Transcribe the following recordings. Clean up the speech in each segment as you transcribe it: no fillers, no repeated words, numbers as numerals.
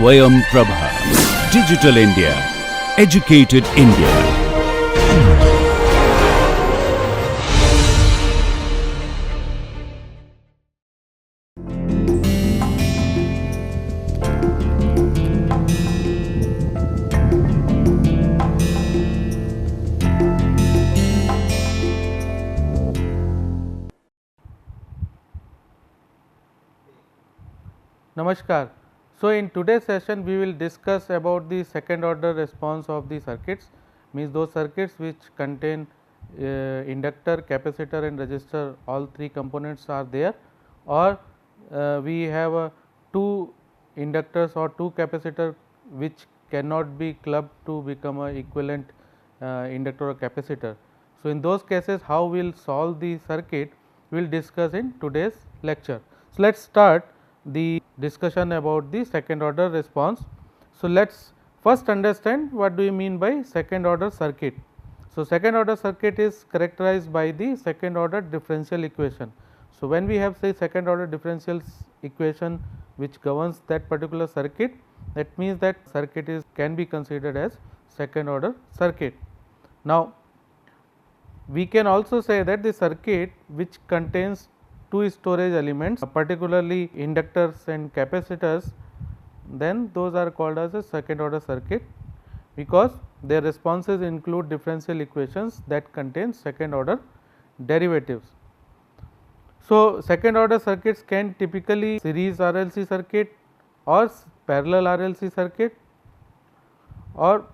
Swayam Prabha. Digital India. Educated India. Namaskar. So, in today's session we will discuss about the second order response of the circuits, means those circuits which contain inductor, capacitor and resistor, all three components are there, or we have two inductors or two capacitor which cannot be clubbed to become a equivalent inductor or capacitor. So, in those cases how we will solve the circuit we will discuss in today's lecture. So, let us start the discussion about the second order response. So, let us first understand what do you mean by second order circuit. So, second order circuit is characterized by the second order differential equation. So, when we have say second order differential equation which governs that particular circuit, that means that circuit is can be considered as second order circuit. Now, we can also say that the circuit which contains two storage elements, particularly inductors and capacitors, then those are called as a second order circuit, because their responses include differential equations that contain second order derivatives. So, second order circuits can typically series RLC circuit or parallel RLC circuit, or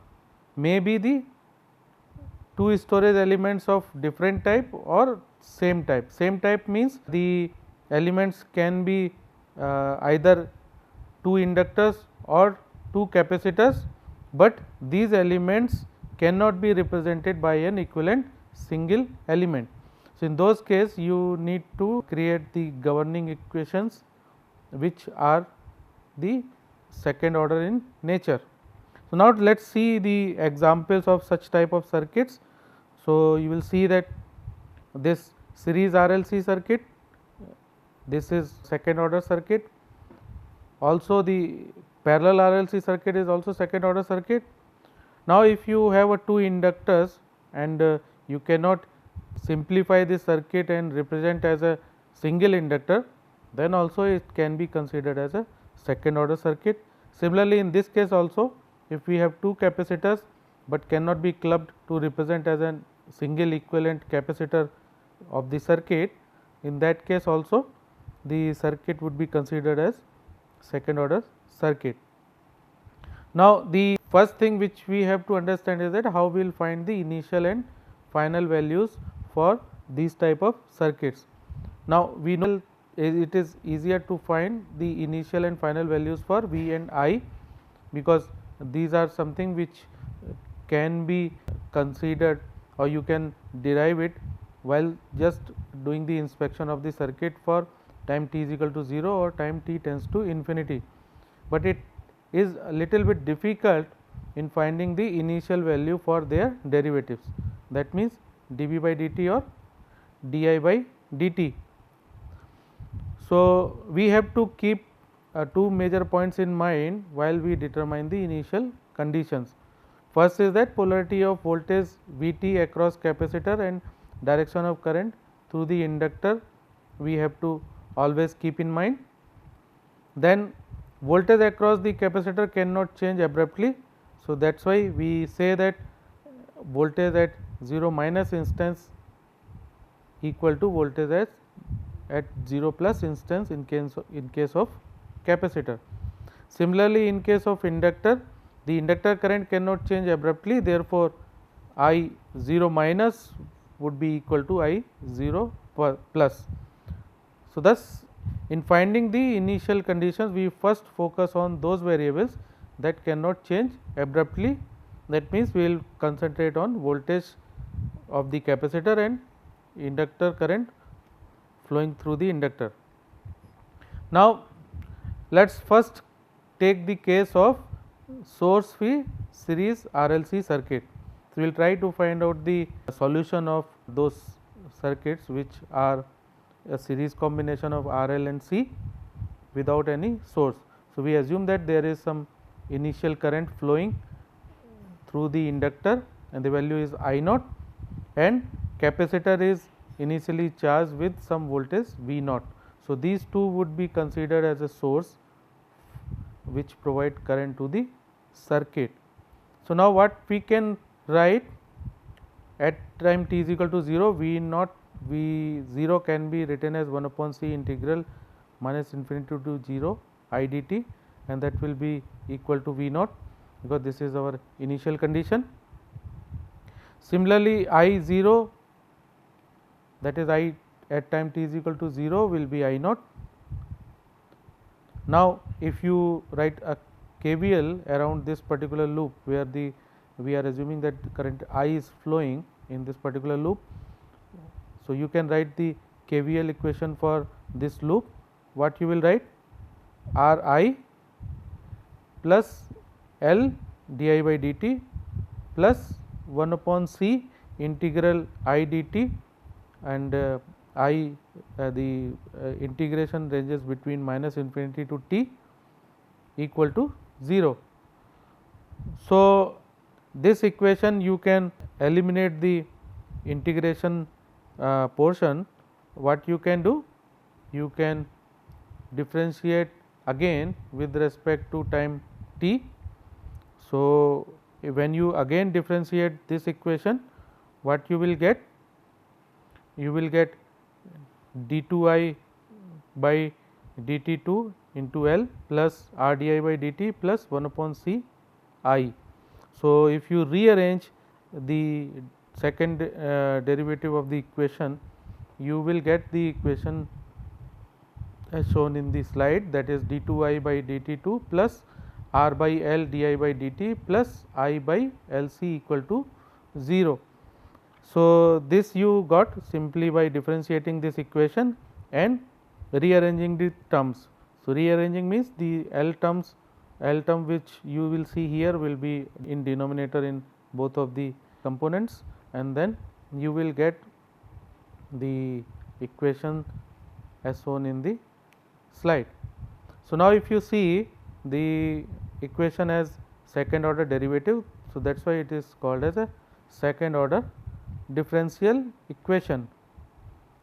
maybe the two storage elements of different type or same type. Same type means the elements can be either two inductors or two capacitors, but these elements cannot be represented by an equivalent single element. So, in those case you need to create the governing equations which are the second order in nature. So, now let us see the examples of such type of circuits. So, you will see that this series RLC circuit, this is second order circuit, also the parallel RLC circuit is also second order circuit. Now, if you have two inductors and you cannot simplify this circuit and represent as a single inductor, then also it can be considered as a second order circuit. Similarly, in this case also, if we have two capacitors but cannot be clubbed to represent as a single equivalent capacitor of the circuit, in that case also the circuit would be considered as second order circuit. Now, the first thing which we have to understand is that how we will find the initial and final values for these type of circuits. Now, we know it is easier to find the initial and final values for V and I, because these are something which can be considered or you can derive it while just doing the inspection of the circuit for time t is equal to 0 or time t tends to infinity, but it is a little bit difficult in finding the initial value for their derivatives, that means dB by dt or di by dt. So, we have to keep two major points in mind while we determine the initial conditions. First is that polarity of voltage Vt across capacitor and direction of current through the inductor we have to always keep in mind. Then voltage across the capacitor cannot change abruptly. So, that is why we say that voltage at 0 minus instance equal to voltage at 0 plus instance in case of capacitor. Similarly, in case of inductor, the inductor current cannot change abruptly, therefore, I 0 minus would be equal to I 0 plus. So, thus in finding the initial conditions, we first focus on those variables that cannot change abruptly, that means we will concentrate on voltage of the capacitor and inductor current flowing through the inductor. Now, let us first take the case of source free series RLC circuit. So, we will try to find out the solution of those circuits which are a series combination of RL and C without any source. So, we assume that there is some initial current flowing through the inductor and the value is I naught, and capacitor is initially charged with some voltage V naught. So, these two would be considered as a source which provide current to the circuit. So, now what we can write at time t is equal to 0, V naught V 0 can be written as 1 upon C integral minus infinity to 0 I dt, and that will be equal to V naught, because this is our initial condition. Similarly, I 0, that is I at time t is equal to 0 will be I naught. Now, if you write a KVL around this particular loop where we are assuming that current I is flowing in this particular loop. So, you can write the KVL equation for this loop. What you will write? R I plus L di by dt plus 1 upon C integral I dt, and the integration ranges between minus infinity to t equal to 0. So, this equation you can eliminate the integration portion. What you can do? You can differentiate again with respect to time t. So, when you again differentiate this equation, what you will get? You will get d2I by dt2 into L plus R di by dt plus 1 upon C I. So, if you rearrange the second derivative of the equation, you will get the equation as shown in the slide, that is d2I by dt2 plus R by L di by dt plus I by LC equal to 0. So, this you got simply by differentiating this equation and rearranging the terms. So, rearranging means the L term which you will see here will be in denominator in both of the components, and then you will get the equation as shown in the slide. So, now if you see the equation as second order derivative, so that is why it is called as a second order differential equation.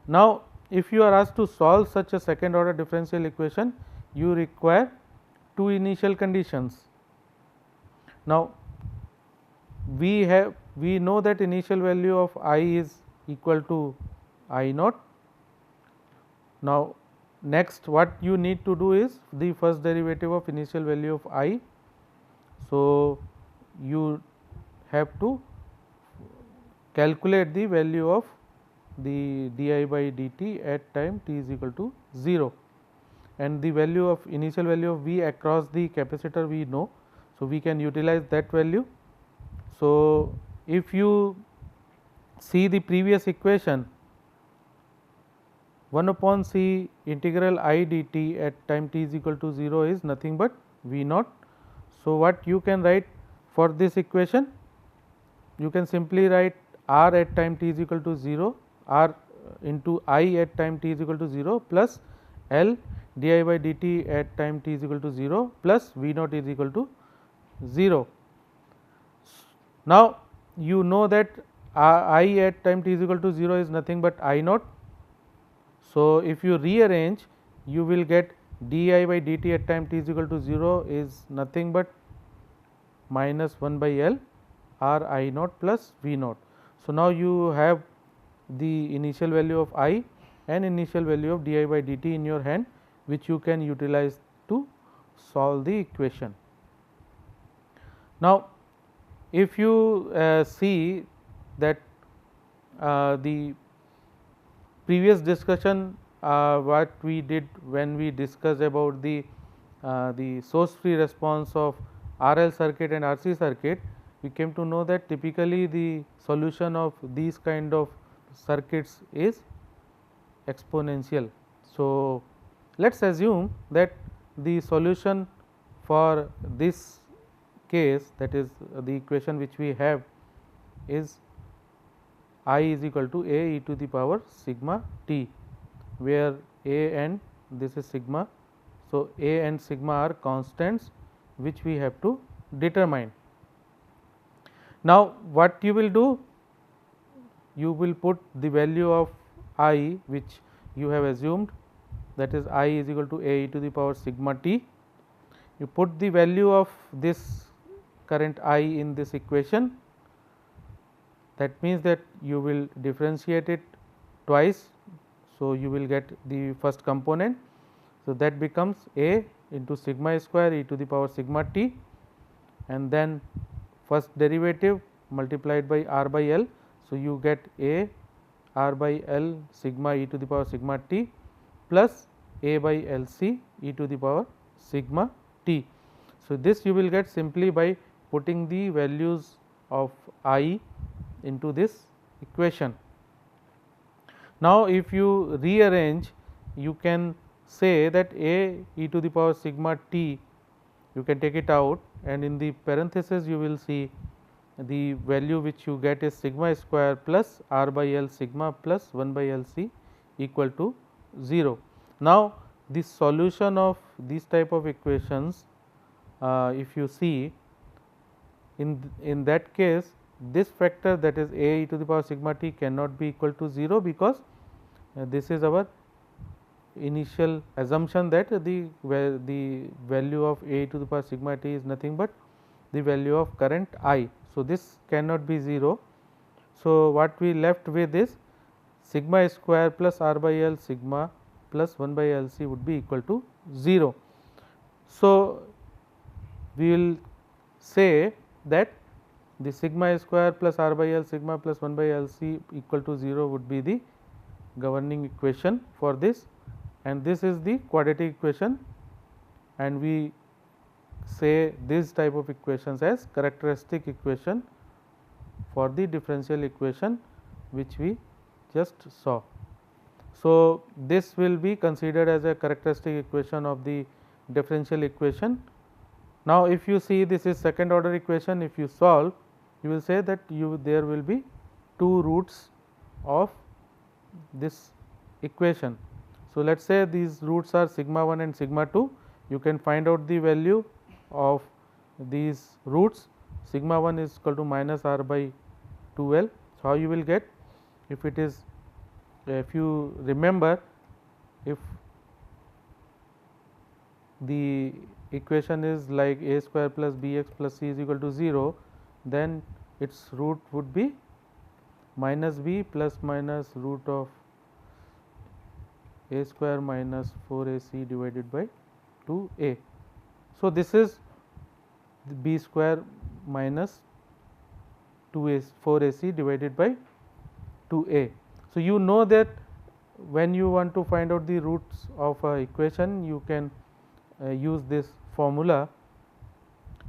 Now, if you are asked to solve such a second order differential equation, you require two initial conditions. Now, we know that initial value of I is equal to I naught. Now, next what you need to do is the first derivative of initial value of I. So, you have to calculate the value of the di by dt at time t is equal to 0, and the value of initial value of V across the capacitor we know. So, we can utilize that value. So, if you see the previous equation, 1 upon C integral I dt at time t is equal to 0 is nothing but V naught. So, what you can write for this equation? You can simply write R at time t is equal to 0, R into I at time t is equal to 0 plus L di by dt at time t is equal to 0 plus V naught is equal to 0. Now, you know that I at time t is equal to 0 is nothing but I naught. So, if you rearrange, you will get di by dt at time t is equal to 0 is nothing but minus 1 by L R I naught plus V naught. So, now you have the initial value of I and initial value of di by dt in your hand, which you can utilize to solve the equation. Now, if you see that the previous discussion what we did when we discussed about the source free response of RL circuit and RC circuit, we came to know that typically the solution of these kind of circuits is exponential. So, let us assume that the solution for this case, that is the equation which we have, is I is equal to A e to the power sigma t, where A and this is sigma. So, A and sigma are constants which we have to determine. Now, what you will do? You will put the value of I which you have assumed, that is I is equal to a e to the power sigma t. You put the value of this current I in this equation. That means that you will differentiate it twice. So, you will get the first component. So, that becomes a into sigma square e to the power sigma t, and then first derivative multiplied by r by L. So, you get a r by L sigma e to the power sigma t plus a by L c e to the power sigma t. So, this you will get simply by putting the values of I into this equation. Now, if you rearrange, you can say that a e to the power sigma t, you can take it out, and in the parenthesis you will see the value which you get is sigma square plus r by L sigma plus 1 by L c equal to 0. Now, the solution of these type of equations, if you see, in that case, this factor, that is a e to the power sigma t, cannot be equal to 0, because this is our initial assumption that the value of a to the power sigma t is nothing but the value of current I. So, this cannot be 0. So, what we left with is sigma square plus r by L sigma plus 1 by L c would be equal to 0. So, we will say that the sigma square plus r by L sigma plus 1 by L c equal to 0 would be the governing equation for this, and this is the quadratic equation, and we say this type of equations as characteristic equation for the differential equation which we just saw. So, this will be considered as a characteristic equation of the differential equation. Now, if you see, this is second order equation, if you solve, you will say that there will be two roots of this equation. So, let us say these roots are sigma 1 and sigma 2. You can find out the value of these roots. Sigma 1 is equal to minus r by 2L. So, how you will get? If it is, if you remember, if the equation is like a square plus b x plus c is equal to 0, then its root would be minus b plus minus root of a square minus 4 a c divided by 2 a. So, this is b square minus 2 a 4 a c divided by 2 a. So, you know that when you want to find out the roots of a equation, you can use this formula.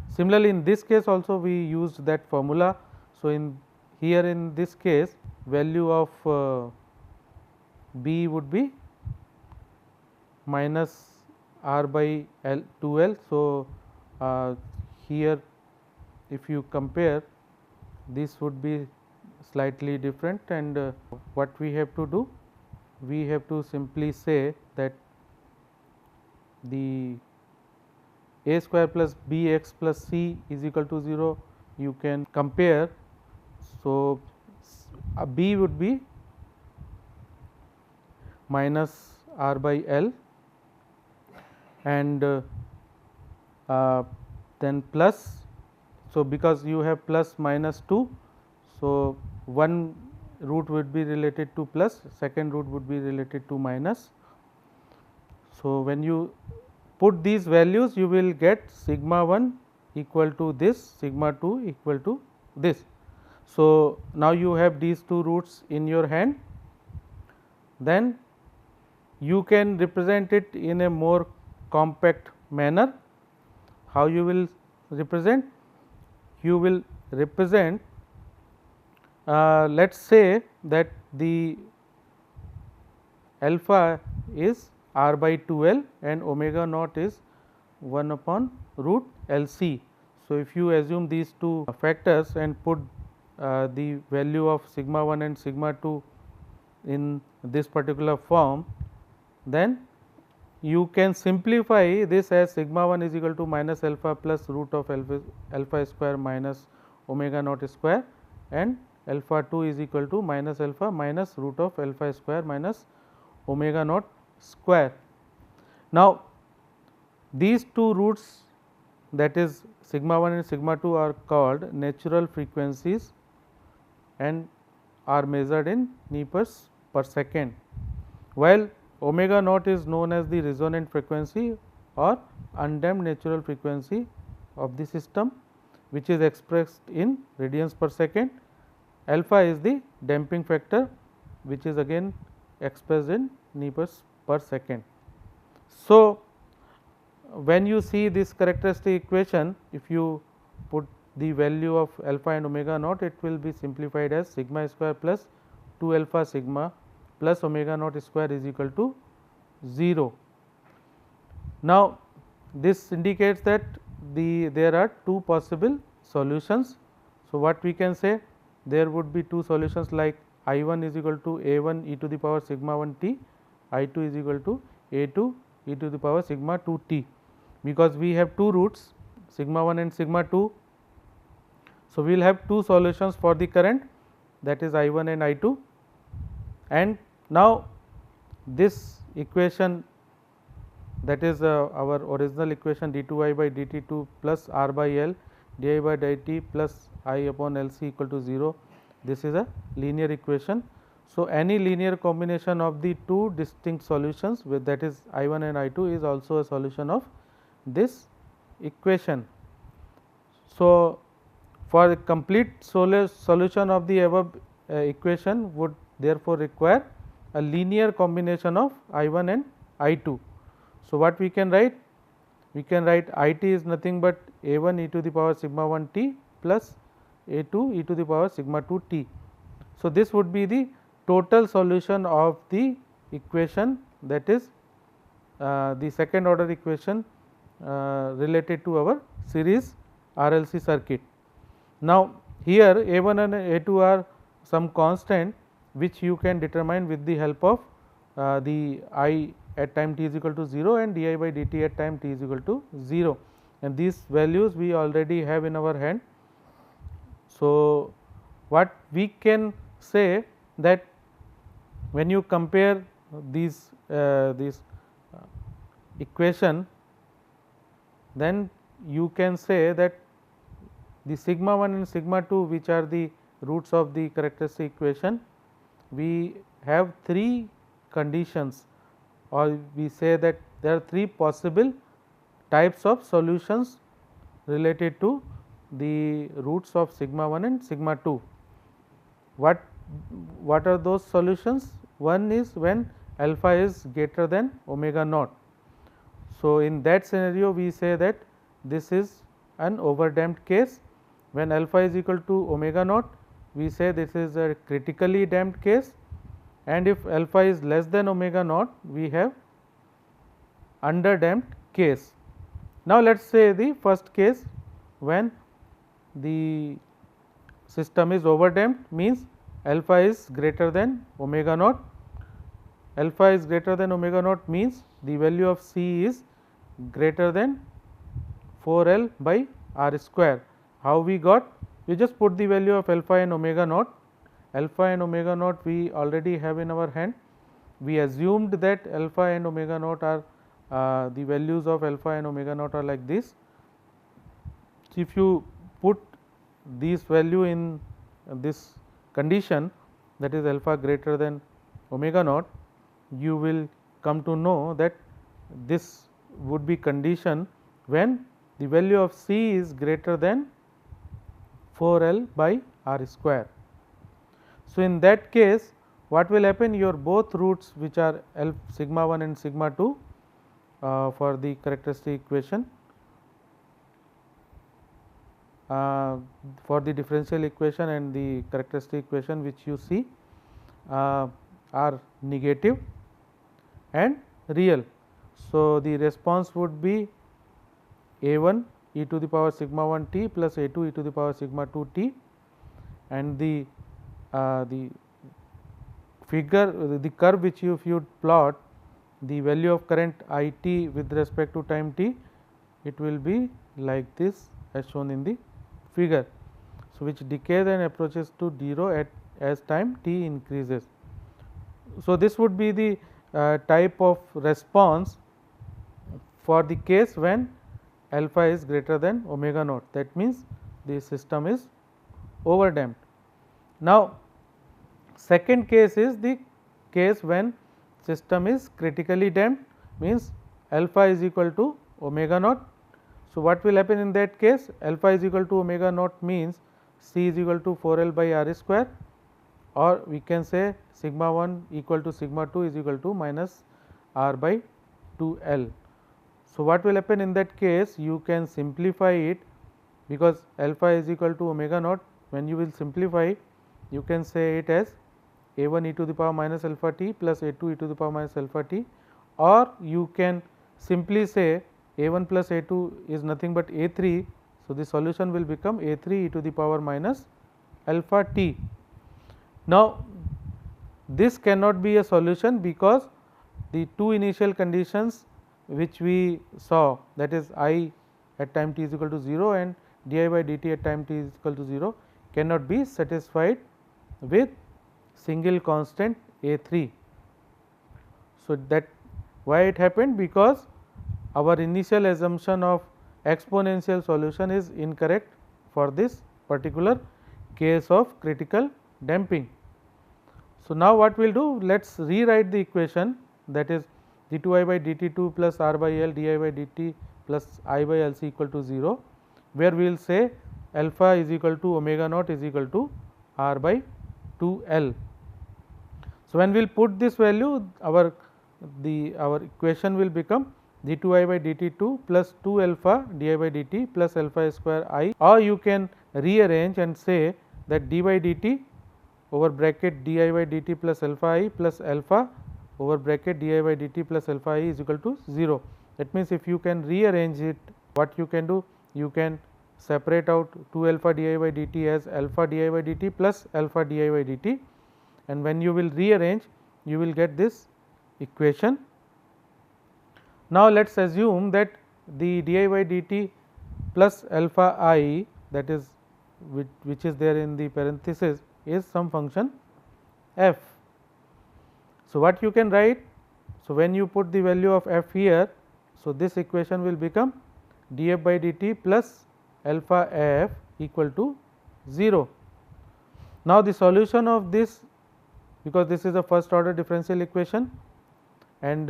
Similarly, in this case also we used that formula. So, in this case, value of b would be minus r by L 2L. So, here if you compare, this would be slightly different, and what we have to do? We have to simply say that the a square plus b x plus c is equal to 0, you can compare. So, b would be minus r by L, and then plus. So, because you have plus minus 2, so one root would be related to plus, second root would be related to minus. So, when you put these values, you will get sigma 1 equal to this, sigma 2 equal to this. So, now you have these two roots in your hand, then you can represent it in a more compact manner. How you will represent? You will represent, let us say that the alpha is r by 2L and omega naught is 1 upon root LC. So, if you assume these two factors and put the value of sigma 1 and sigma 2 in this particular form, then you can simplify this as sigma 1 is equal to minus alpha plus root of alpha square minus omega naught square, and alpha 2 is equal to minus alpha minus root of alpha square minus omega naught square. Now, these two roots, that is sigma 1 and sigma 2, are called natural frequencies and are measured in meters per second, while omega naught is known as the resonant frequency or undamped natural frequency of the system, which is expressed in radians per second. Alpha is the damping factor, which is again expressed in meters per second. So, when you see this characteristic equation, if you put the value of alpha and omega naught, it will be simplified as sigma square plus 2 alpha sigma plus omega naught square is equal to 0. Now, this indicates that there are two possible solutions. So, what we can say, there would be two solutions like I 1 is equal to A 1 e to the power sigma 1 t, I 2 is equal to A 2 e to the power sigma 2 t, because we have two roots sigma 1 and sigma 2. So, we will have two solutions for the current, that is I 1 and I 2, and now this equation, that is our original equation d2i by dt2 plus r by L di by dt plus I upon L c equal to 0. This is a linear equation. So, any linear combination of the two distinct solutions, with that is I 1 and I 2, is also a solution of this equation. So, for a complete solution of the above equation would therefore require a linear combination of I 1 and I 2. So, what we can write? We can write I t is nothing but A 1 e to the power sigma 1 t plus A 2 e to the power sigma 2 t. So, this would be the total solution of the equation, that is the second order equation related to our series RLC circuit. Now, here A 1 and A 2 are some constant which you can determine with the help of the I at time t is equal to 0 and di by dt at time t is equal to 0, and these values we already have in our hand. So, what we can say that when you compare these equation, then you can say that the sigma 1 and sigma 2, which are the roots of the characteristic equation, we have three conditions, or we say that there are three possible types of solutions related to the roots of sigma 1 and sigma 2. What are those solutions? One is when alpha is greater than omega naught. So, in that scenario we say that this is an overdamped case. When alpha is equal to omega naught, we say this is a critically damped case, and if alpha is less than omega naught, we have underdamped case. Now, let us say the first case, when the system is overdamped, means alpha is greater than omega naught. Alpha is greater than omega naught means the value of C is greater than 4L by R square. How we got? We just put the value of alpha and omega naught. Alpha and omega naught we already have in our hand. We assumed that alpha and omega naught are the values of alpha and omega naught are like this. If you put this value in this condition, that is alpha greater than omega naught, you will come to know that this would be condition when the value of C is greater than 4L by R square. So, in that case what will happen, your both roots which are sigma 1 and sigma 2 for the characteristic equation for the differential equation and the characteristic equation which you see are negative and real. So, the response would be A 1 e to the power sigma 1 t plus A 2 e to the power sigma 2 t, and the figure, the curve which if you plot, the value of current I t with respect to time t, it will be like this as shown in the figure. So, which decays and approaches to 0 at as time t increases. So, this would be the type of response for the case when alpha is greater than omega naught, that means the system is over damped. Now, second case is the case when system is critically damped, means alpha is equal to omega naught. So, what will happen in that case? Alpha is equal to omega naught means C is equal to 4L by R square, or we can say sigma 1 equal to sigma 2 is equal to minus R by 2L. So, what will happen in that case? You can simplify it, because alpha is equal to omega naught. When you will simplify, you can say it as a1 e to the power minus alpha t plus a2 e to the power minus alpha t, or you can simply say a1 plus a2 is nothing but a3. So, the solution will become a3 e to the power minus alpha t. Now, this cannot be a solution, because the two initial conditions which we saw, that is I at time t is equal to 0 and di by dt at time t is equal to 0, cannot be satisfied with single constant a3. So, that why it happened? Because our initial assumption of exponential solution is incorrect for this particular case of critical damping. So, now what we will do? Let us rewrite the equation, that is d2i by dt2 plus r by l di by dt plus I by L c equal to 0, where we will say alpha is equal to omega naught is equal to r by 2L. So, when we will put this value, our equation will become d2i by dt2 plus 2 alpha di by dt plus alpha square I, or you can rearrange and say that d by dt over bracket di by dt plus alpha I plus alpha over bracket di by dt plus alpha I is equal to 0. That means, if you can rearrange it, what you can do? You can separate out 2 alpha di by dt as alpha di by dt plus alpha di by dt, and when you will rearrange, you will get this equation. Now, let us assume that the di by dt plus alpha I, that is which is there in the parenthesis, is some function f. So, what you can write? So, when you put the value of f here, so this equation will become df by dt plus alpha f equal to 0. Now, the solution of this, because this is a first order differential equation, and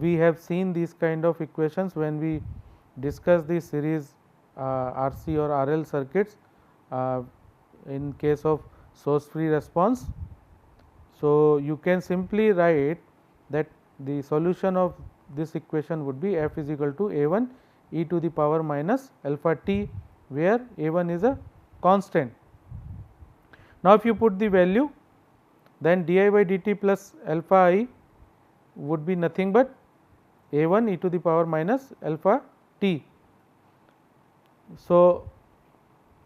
we have seen these kind of equations when we discuss the series RC or RL circuits in case of source free response. So, you can simply write that the solution of this equation would be f is equal to a1 e to the power minus alpha t, where a1 is a constant. Now, if you put the value, then di by dt plus alpha I would be nothing but a1 e to the power minus alpha t. So,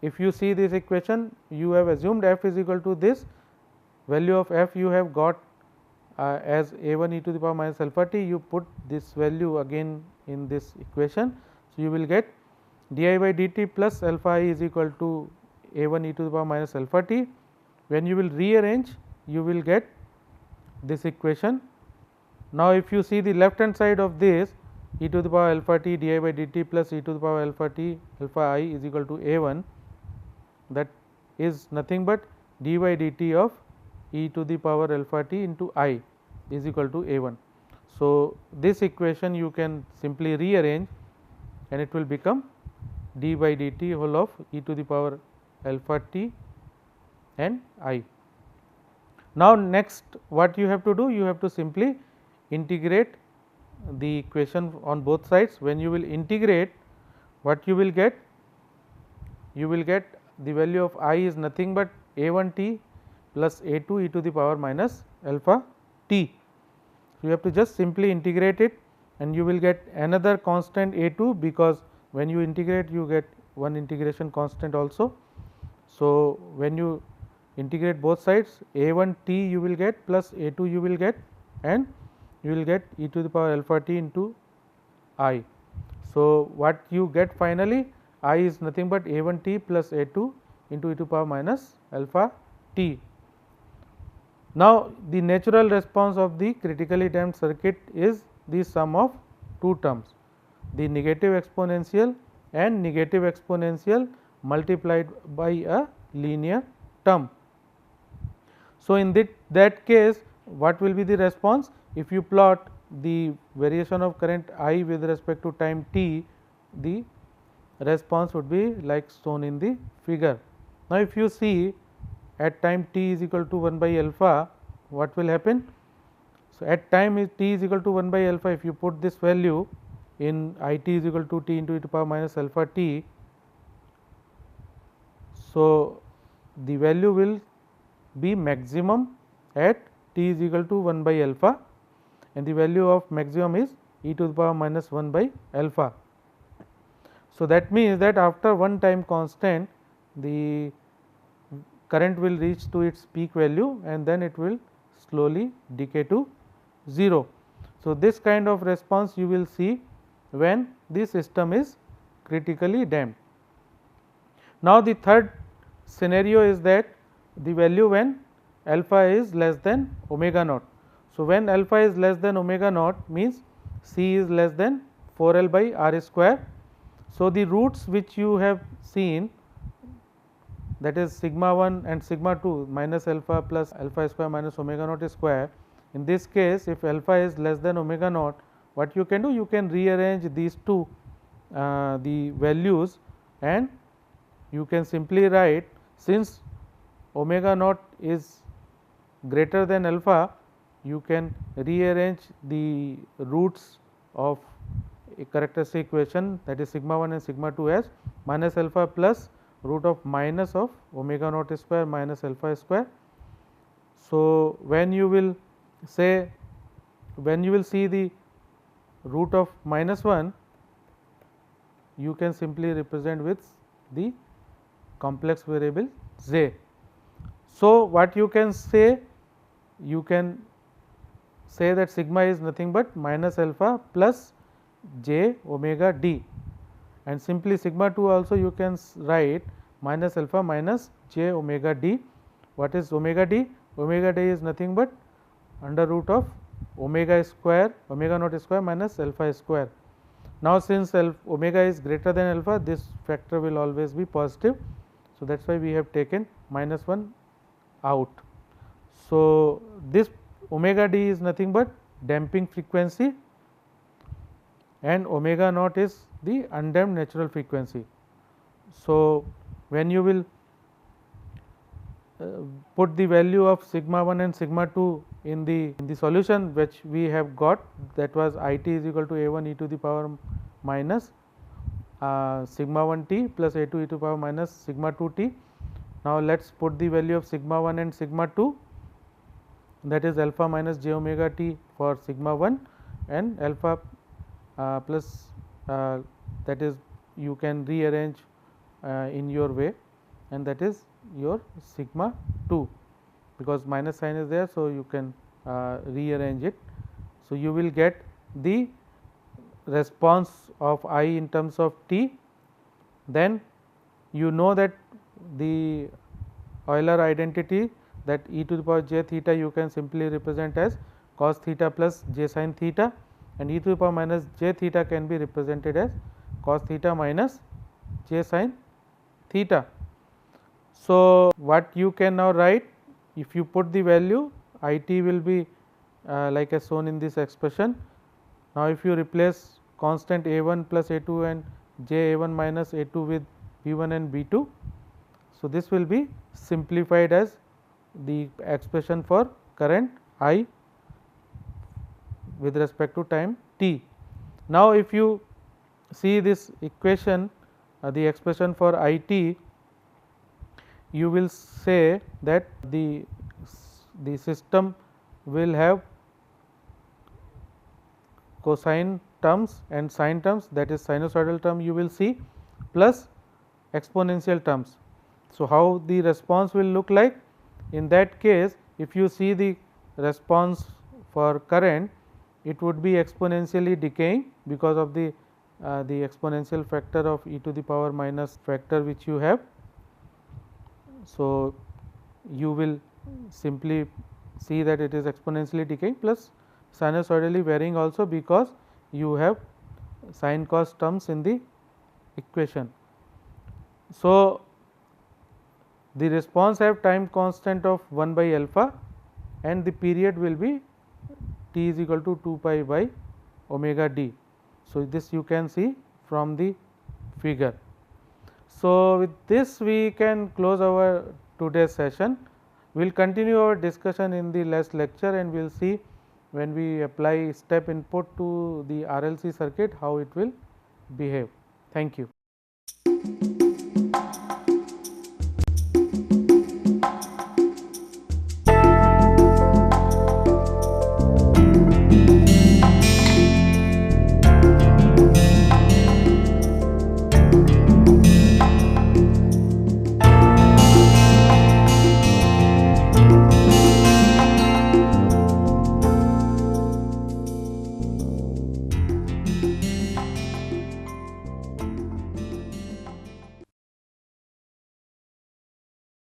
if you see this equation, you have assumed f is equal to this value of f you have got as a1 e to the power minus alpha t, you put this value again in this equation. So, you will get di by dt plus alpha I is equal to a1 e to the power minus alpha t. When you will rearrange, you will get this equation. Now, if you see the left hand side of this, e to the power alpha t di by dt plus e to the power alpha t alpha I is equal to a1, that is nothing but d by dt of e to the power alpha t into I is equal to a1. So, this equation you can simply rearrange, and it will become d by dt whole of e to the power alpha t and I. Now, next what you have to do? You have to simply integrate the equation on both sides. When you will integrate, what you will get? You will get the value of I is nothing but a1 t plus a2 e to the power minus alpha t. So, you have to just simply integrate it, and you will get another constant a2, because when you integrate you get one integration constant also. So, when you integrate both sides, a1 t you will get plus a2 you will get, and you will get e to the power alpha t into I. So, what you get finally, I is nothing but a1 t plus a2 into e to the power minus alpha t. Now, the natural response of the critically damped circuit is the sum of two terms, the negative exponential and negative exponential multiplied by a linear term. So, in that case, what will be the response? If you plot the variation of current I with respect to time t, the response would be like shown in the figure. Now, if you see at time t is equal to 1 by alpha, what will happen? So, at time t is equal to 1 by alpha, if you put this value in I t is equal to t into e to the power minus alpha t, so the value will be maximum at t is equal to 1 by alpha, and the value of maximum is e to the power minus 1 by alpha. So, that means that after one time constant, the current will reach to its peak value and then it will slowly decay to 0. So, this kind of response you will see when the system is critically damped. Now, the third scenario is that the value when alpha is less than omega naught. So, when alpha is less than omega naught means C is less than 4L by R square. So, the roots which you have seen, that is sigma 1 and sigma 2 minus alpha plus alpha square minus omega naught square. In this case, if alpha is less than omega naught, what you can do? You can rearrange these two the values, and you can simply write, since omega naught is greater than alpha, you can rearrange the roots of a characteristic equation, that is sigma 1 and sigma 2 as minus alpha plus root of minus of omega naught square minus alpha square. So, when you will say, when you will see the root of minus 1, you can simply represent with the complex variable z. So, what you can say? You can say that sigma is nothing but minus alpha plus j omega d, and simply sigma 2 also you can write minus alpha minus j omega d. What is omega d? Omega d is nothing but under root of omega square, omega naught square minus alpha square. Now, since omega is greater than alpha, this factor will always be positive. So, that is why we have taken minus 1 out. So, this omega d is nothing but damping frequency, and omega naught is the undamped natural frequency. So, when you will put the value of sigma 1 and sigma 2 in the solution which we have got, that was I t is equal to a 1 e to the power minus sigma 1 t plus a 2 e to the power minus sigma 2 t. Now, let us put the value of sigma 1 and sigma 2, that is alpha minus j omega t for sigma 1 and alpha plus that is you can rearrange in your way, and that is your sigma 2, because minus sign is there. So, you can rearrange it. So, you will get the response of I in terms of t. Then you know that the Euler identity, that e to the power j theta you can simply represent as cos theta plus j sin theta, and e to the power minus j theta can be represented as cos theta minus j sin theta. So, what you can now write, if you put the value, I t will be like as shown in this expression. Now, if you replace constant a 1 plus a 2 and j a 1 minus a 2 with b 1 and b 2, so this will be simplified as the expression for current I with respect to time t. Now, if you see this equation, the expression for I t, you will say that the system will have cosine terms and sine terms, that is sinusoidal term you will see, plus exponential terms. So, how the response will look like? In that case, if you see the response for current, it would be exponentially decaying because of the exponential factor of e to the power minus factor which you have. So, you will simply see that it is exponentially decaying plus sinusoidally varying also, because you have sin cos terms in the equation. So, the response have time constant of 1 by alpha and the period will be t is equal to 2 pi by omega d. So, this you can see from the figure. So, with this we can close our today's session. We will continue our discussion in the next lecture, and we will see when we apply step input to the RLC circuit how it will behave. Thank you.